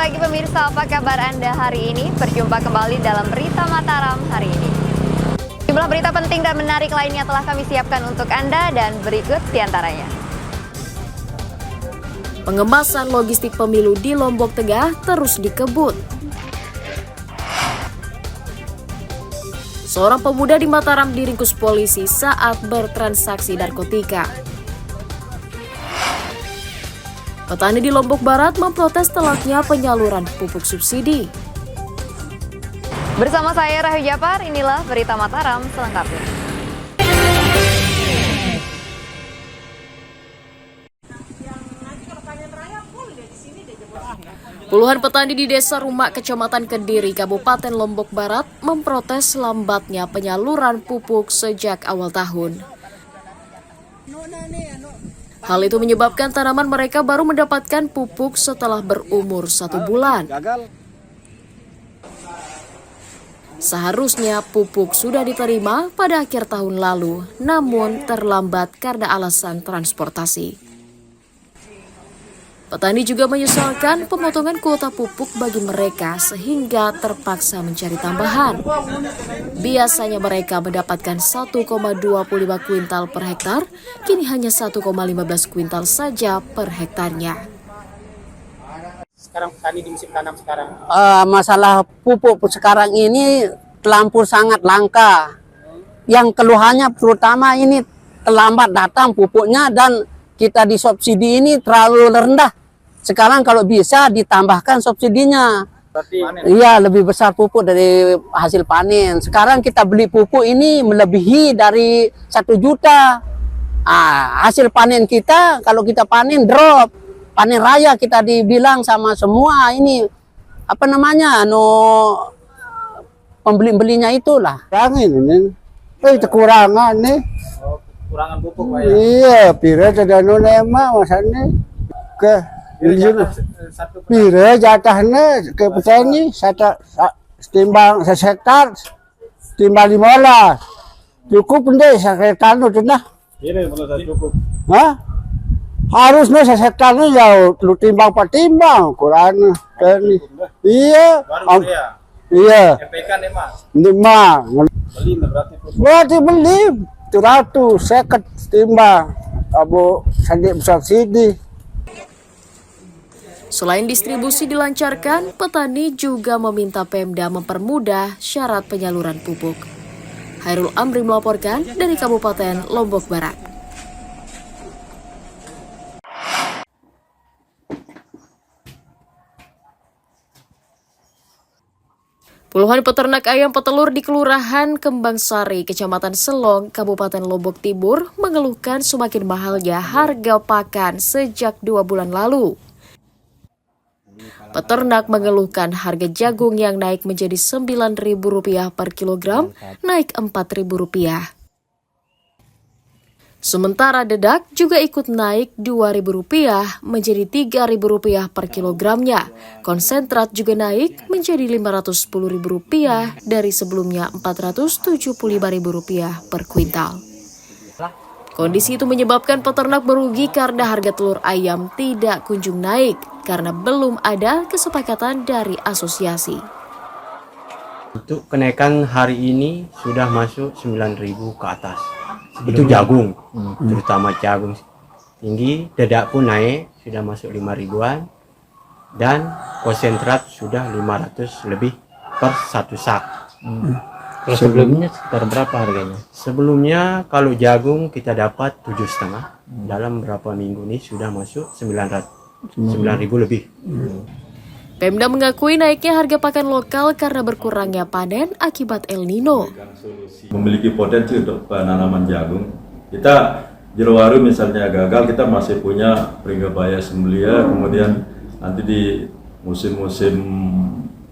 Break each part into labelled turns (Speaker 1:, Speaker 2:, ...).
Speaker 1: pagi pemirsa, apa kabar Anda hari ini? Berjumpa kembali dalam Berita Mataram hari ini. Jumlah berita penting dan menarik lainnya telah kami siapkan untuk Anda dan berikut diantaranya.
Speaker 2: Pengemasan logistik pemilu di Lombok Tengah terus dikebut. Seorang pemuda di Mataram diringkus polisi saat bertransaksi narkotika. Petani di Lombok Barat memprotes telatnya penyaluran pupuk subsidi.
Speaker 1: Bersama saya Rahayu Japar, inilah Berita Mataram selengkapnya.
Speaker 2: Puluhan petani di Desa Rumak, Kecamatan Kediri, Kabupaten Lombok Barat memprotes lambatnya penyaluran pupuk sejak awal tahun. Hal itu menyebabkan tanaman mereka baru mendapatkan pupuk setelah berumur 1 bulan. Seharusnya pupuk sudah diterima pada akhir tahun lalu, namun terlambat karena alasan transportasi. Petani juga menyesalkan pemotongan kuota pupuk bagi mereka sehingga terpaksa mencari tambahan. Biasanya mereka mendapatkan 1,25 kuintal per hektar, kini hanya 1,15 kuintal saja per hektarnya.
Speaker 3: Sekarang petani di musim tanam sekarang?
Speaker 4: Masalah pupuk sekarang ini terlampau sangat langka. Yang keluhannya terutama ini terlambat datang pupuknya dan kita di subsidi ini terlalu rendah. Sekarang kalau bisa ditambahkan subsidinya. Iya, lebih besar pupuk dari hasil panen. Sekarang kita beli pupuk ini melebihi dari 1 juta. Hasil panen kita kalau kita panen drop. Panen raya kita dibilang sama semua ini apa namanya pembeli-belinya itulah.
Speaker 5: Ini kekurangan nih.
Speaker 3: Oh, kekurangan pupuk Pak ya?
Speaker 5: Iya, pira ada nolema masanya ke pira jatahnya ke petani timbang sehektar timbang 15 cukup ndek sehektar itu nah.
Speaker 3: Iya, cukup.
Speaker 5: Hah? Harusnya sehektarnya ya lu timbang patimbang kurang tani. Iya. Iya.
Speaker 3: MPK nih Mas.
Speaker 5: 5.
Speaker 3: Beli berarti pupuk.
Speaker 5: Berarti beli 100 seket timbang abu sandik subsidi.
Speaker 2: Selain distribusi dilancarkan, petani juga meminta Pemda mempermudah syarat penyaluran pupuk. Hairul Amri melaporkan dari Kabupaten Lombok Barat. Puluhan peternak ayam petelur di Kelurahan Kembang Sari, Kecamatan Selong, Kabupaten Lombok Timur mengeluhkan semakin mahalnya harga pakan sejak 2 bulan lalu. Peternak mengeluhkan harga jagung yang naik menjadi Rp9.000 per kilogram, naik Rp4.000. Sementara dedak juga ikut naik Rp2.000 menjadi Rp3.000 per kilogramnya. Konsentrat juga naik menjadi Rp510.000 dari sebelumnya Rp475.000 per kuintal. Kondisi itu menyebabkan peternak merugi karena harga telur ayam tidak kunjung naik karena belum ada kesepakatan dari asosiasi.
Speaker 6: Untuk kenaikan hari ini sudah masuk 9.000 ke atas. Itu jagung, terutama jagung tinggi, dedak pun naik, sudah masuk 5.000-an, dan konsentrat sudah 500 lebih per 1 sak.
Speaker 7: Kalau sebelumnya sekitar berapa harganya?
Speaker 6: Sebelumnya kalau jagung kita dapat 7,5, dalam berapa minggu ini sudah masuk 9.000 lebih.
Speaker 2: Pemda mengakui naiknya harga pakan lokal karena berkurangnya panen akibat El Nino.
Speaker 8: Memiliki potensi untuk penanaman jagung. Kita Jerowaru misalnya gagal, kita masih punya Pringgabaya Sembelia, kemudian nanti di musim-musim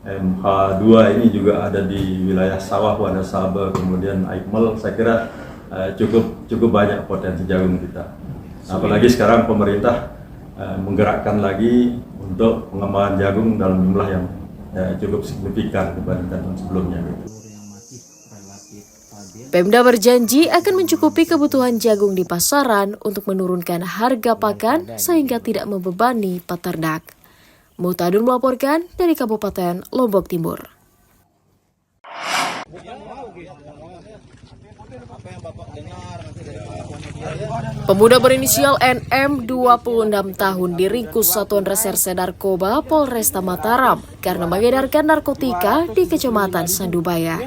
Speaker 8: MH2 ini juga ada di wilayah sawah, ada Sabah, kemudian Aikmel. Saya kira cukup banyak potensi jagung kita. Apalagi sekarang pemerintah menggerakkan lagi untuk pengembangan jagung dalam jumlah yang cukup signifikan dibandingkan tahun sebelumnya.
Speaker 2: Pemda berjanji akan mencukupi kebutuhan jagung di pasaran untuk menurunkan harga pakan sehingga tidak membebani peternak. Muhtadun melaporkan dari Kabupaten Lombok Timur. Pemuda berinisial NM 26 tahun diringkus Satuan Reserse Narkoba Polresta Mataram karena mengedarkan narkotika di Kecamatan Sandubaya.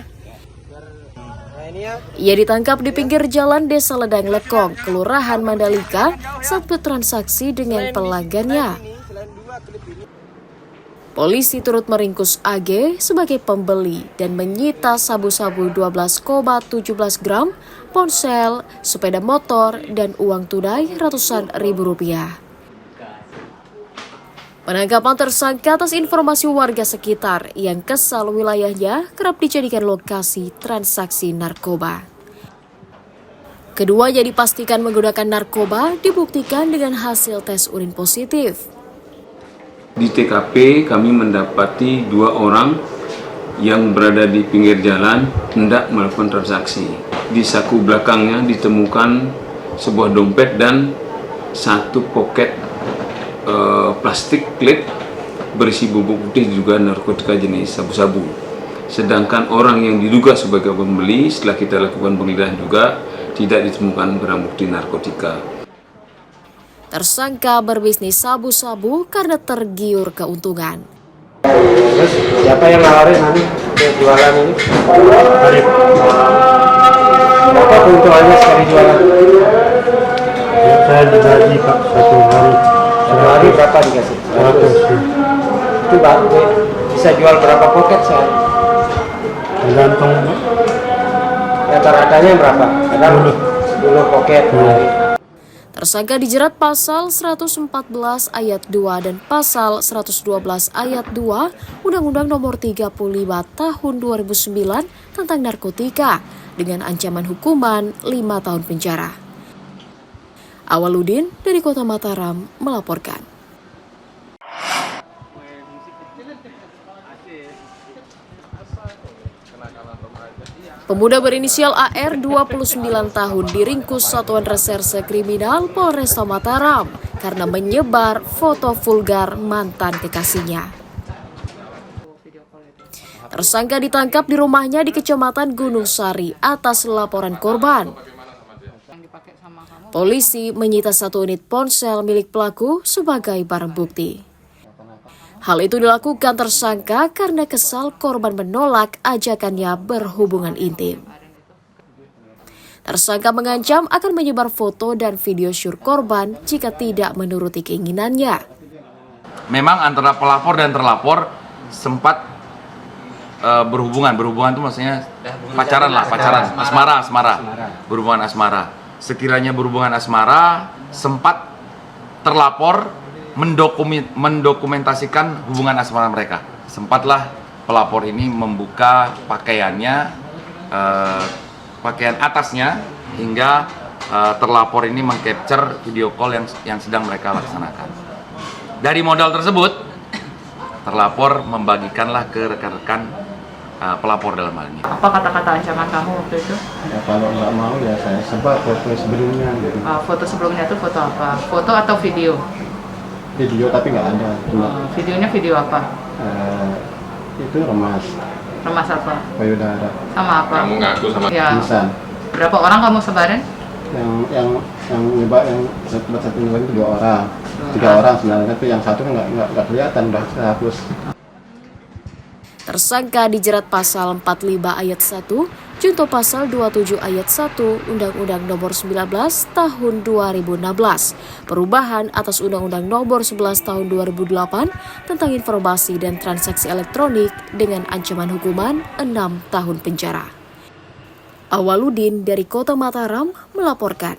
Speaker 2: Ia ditangkap di pinggir jalan Desa Ledang Lekong, Kelurahan Mandalika saat bertransaksi dengan pelanggannya. Polisi turut meringkus AG sebagai pembeli dan menyita sabu-sabu 12,17 gram, ponsel, sepeda motor, dan uang tunai ratusan ribu rupiah. Penangkapan tersangka atas informasi warga sekitar yang kesal wilayahnya kerap dijadikan lokasi transaksi narkoba. Keduanya dipastikan menggunakan narkoba dibuktikan dengan hasil tes urin positif.
Speaker 9: Di TKP kami mendapati 2 orang yang berada di pinggir jalan hendak melakukan transaksi. Di saku belakangnya ditemukan sebuah dompet dan 1 poket plastik klip berisi bubuk putih juga narkotika jenis sabu-sabu. Sedangkan orang yang diduga sebagai pembeli setelah kita lakukan penggeledahan juga tidak ditemukan barang bukti narkotika.
Speaker 2: Tersangka berbisnis sabu-sabu karena tergiur keuntungan.
Speaker 6: Terus siapa yang nawarin nanti jualan ini? Berapa keuntungannya sekali jualan?
Speaker 5: Saya digaji Pak 1 hari.
Speaker 6: 1 hari berapa dikasih? 100. Itu bisa jual berapa poket sehari?
Speaker 5: Tergantung
Speaker 6: Rata-ratanya berapa? Kadang 10 poket hari.
Speaker 2: Tersangka dijerat pasal 114 ayat 2 dan pasal 112 ayat 2 Undang-Undang Nomor 35 Tahun 2009 tentang narkotika dengan ancaman hukuman 5 tahun penjara. Awaludin dari Kota Mataram melaporkan. Pemuda berinisial AR 29 tahun diringkus Satuan Reserse Kriminal Polresta Mataram karena menyebar foto vulgar mantan kekasihnya. Tersangka ditangkap di rumahnya di Kecamatan Gunung Sari atas laporan korban. Polisi menyita 1 unit ponsel milik pelaku sebagai barang bukti. Hal itu dilakukan tersangka karena kesal korban menolak ajakannya berhubungan intim. Tersangka mengancam akan menyebar foto dan video syur korban jika tidak menuruti keinginannya.
Speaker 10: Memang antara pelapor dan terlapor sempat berhubungan itu maksudnya pacaran, asmara. Berhubungan asmara. Sekiranya berhubungan asmara, sempat terlapor mendokumentasikan hubungan asmara mereka. Sempatlah pelapor ini membuka pakaiannya, pakaian atasnya, hingga terlapor ini mengcapture video call yang sedang mereka laksanakan. Dari modal tersebut, terlapor membagikanlah ke rekan-rekan pelapor dalam hal ini.
Speaker 11: Apa kata-kata ancaman kamu waktu itu?
Speaker 3: Ya kalau nggak mau ya saya sempat foto sebelumnya. Gitu.
Speaker 11: Foto sebelumnya itu foto apa? Foto atau video?
Speaker 3: Video tapi nggak ada.
Speaker 11: Videonya video apa?
Speaker 3: Itu remas.
Speaker 11: Remas apa?
Speaker 3: Payudara.
Speaker 11: Sama apa?
Speaker 10: Kamu ngaku sama
Speaker 11: ya.
Speaker 3: Nisan.
Speaker 11: Berapa orang kamu sebarin?
Speaker 3: Yang nyebar yang satu nyebar itu 2 orang. 3 orang sebenarnya tapi yang 1 nggak kelihatan udah terhapus.
Speaker 2: Tersangka dijerat pasal 45 ayat 1, junto pasal 27 ayat 1 Undang-Undang Nomor 19 Tahun 2016, perubahan atas Undang-Undang Nomor 11 Tahun 2008 tentang informasi dan transaksi elektronik dengan ancaman hukuman 6 tahun penjara. Awaludin dari Kota Mataram melaporkan.